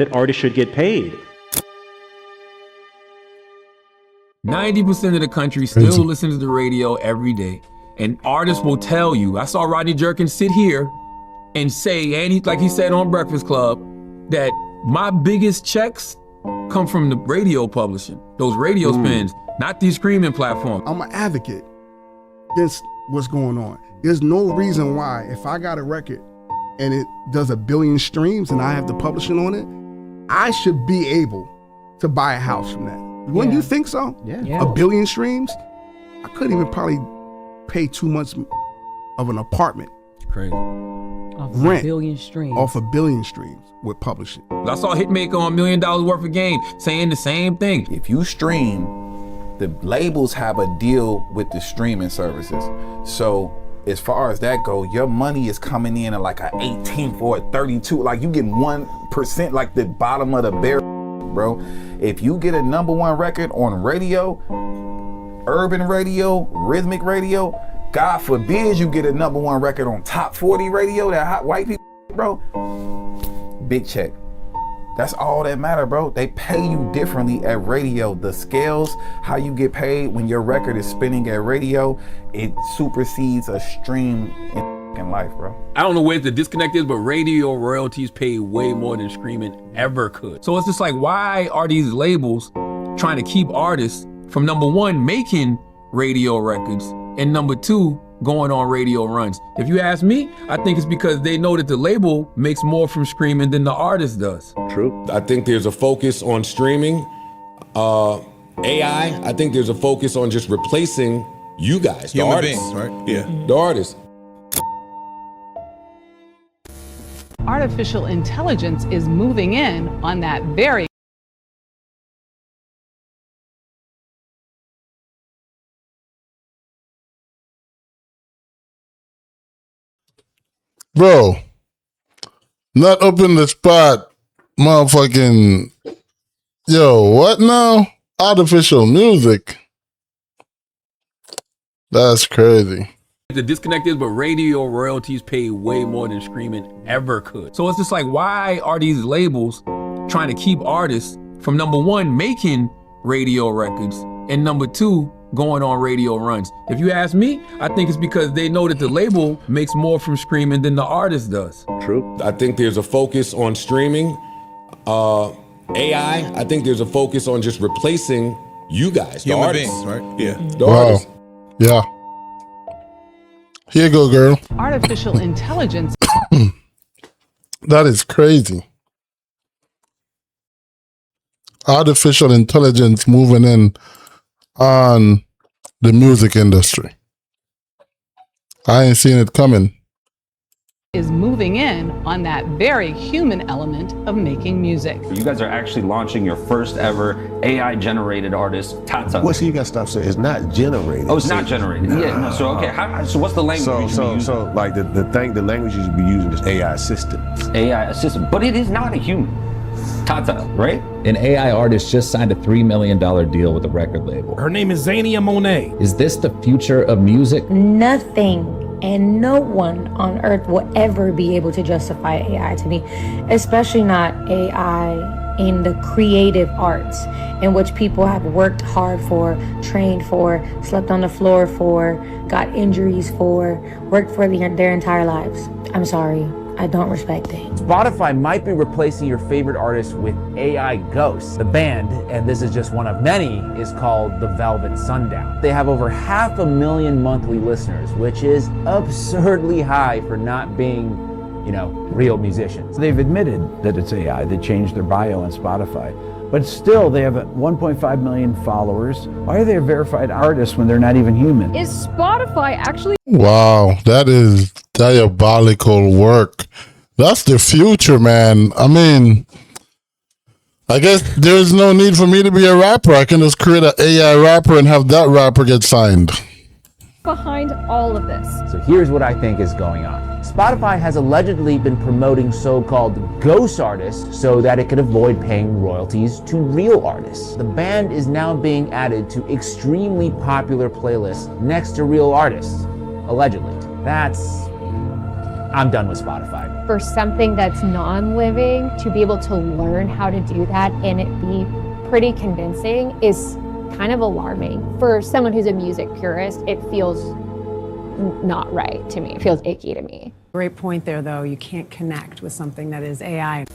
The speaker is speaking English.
that artists should get paid. 90% of the country still listens to the radio every day. And artists will tell you, I saw Rodney Jerkins sit here and say, and like he said on Breakfast Club, that my biggest checks come from the radio publishing, those radio spins, not these streaming platforms. I'm an advocate against what's going on. There's no reason why, if I got a record and it does 1 billion streams and I have the publishing on it, I should be able to buy a house from that. Wouldn't you think so? Yeah. 1 billion streams? I couldn't even probably pay 2 months of an apartment. Crazy. Off Rent 1 billion streams. Off 1 billion streams with publishing. I saw Hitmaker on $1 Million Worth of Game saying the same thing. If you stream, the labels have a deal with the streaming services. So as far as that go, your money is coming in at like an 18th or a 32. Like you get 1%, like the bottom of the barrel, bro. If you get a #1 record on radio, urban radio, rhythmic radio, God forbid you get a #1 record on top 40 radio, that hot white people, bro, big check. That's all that matter, bro. They pay you differently at radio. The scales, how you get paid when your record is spinning at radio, it supersedes a stream in life, bro. I don't know where the disconnect is, but radio royalties pay way more than streaming ever could. So it's just like, why are these labels trying to keep artists from #1 making radio records and #2 going on radio runs? If you ask me, I think it's because they know that the label makes more from streaming than the artist does. True. I think there's a focus on streaming, AI. I think there's a focus on just replacing you guys, the artists, beings, right? Yeah. the artists. Artificial intelligence is moving in on that very Bro, not up in the spot, motherfucking, yo, what now? Artificial music. That's crazy. The disconnect is, but radio royalties pay way more than streaming ever could. So it's just like, why are these labels trying to keep artists from #1 making radio records and #2 going on radio runs? If you ask me, I think it's because they know that the label makes more from streaming than the artist does. True. I think there's a focus on streaming, AI. I think there's a focus on just replacing you guys, the artists, beings, right? Yeah. the Wow. artists. Yeah. Here you go, girl. artificial intelligence That is crazy. Artificial intelligence moving in on the music industry. I ain't seen it coming. is moving in on that very human element of making music. You guys are actually launching your first ever AI generated artist, Tata. Well, see, you got to stop saying it's not generated. Oh, it's not generated. Yeah. No, so okay. So what's the language? So like the language you should be using is AI assistant. AI assistant, but it is not a human. Tata, right? An AI artist just signed a $3 million deal with a record label. Her name is Zania Monet. Is this the future of music? Nothing and no one on earth will ever be able to justify AI to me, especially not AI in the creative arts, in which people have worked hard for, trained for, slept on the floor for, got injuries for, worked for their entire lives. I'm sorry, I don't respect it. Spotify might be replacing your favorite artist with AI ghosts. The band, and this is just one of many, is called the Velvet Sundown. They have over 500,000 monthly listeners, which is absurdly high for not being, real musicians. They've admitted that it's AI. They changed their bio on Spotify. But still, they have 1.5 million followers. Why are they a verified artist when they're not even human? Is Spotify actually... Wow, that is diabolical work. That's the future, man. I mean, I guess there's no need for me to be a rapper. I can just create an AI rapper and have that rapper get signed. behind all of this? So here's what I think is going on. Spotify has allegedly been promoting so-called ghost artists so that it could avoid paying royalties to real artists. The band is now being added to extremely popular playlists next to real artists, allegedly. That's I'm done with Spotify. For something that's non-living, to be able to learn how to do that and it be pretty convincing is kind of alarming. For someone who's a music purist, it feels not right to me. It feels icky to me. Great point there, though. You can't connect with something that is AI.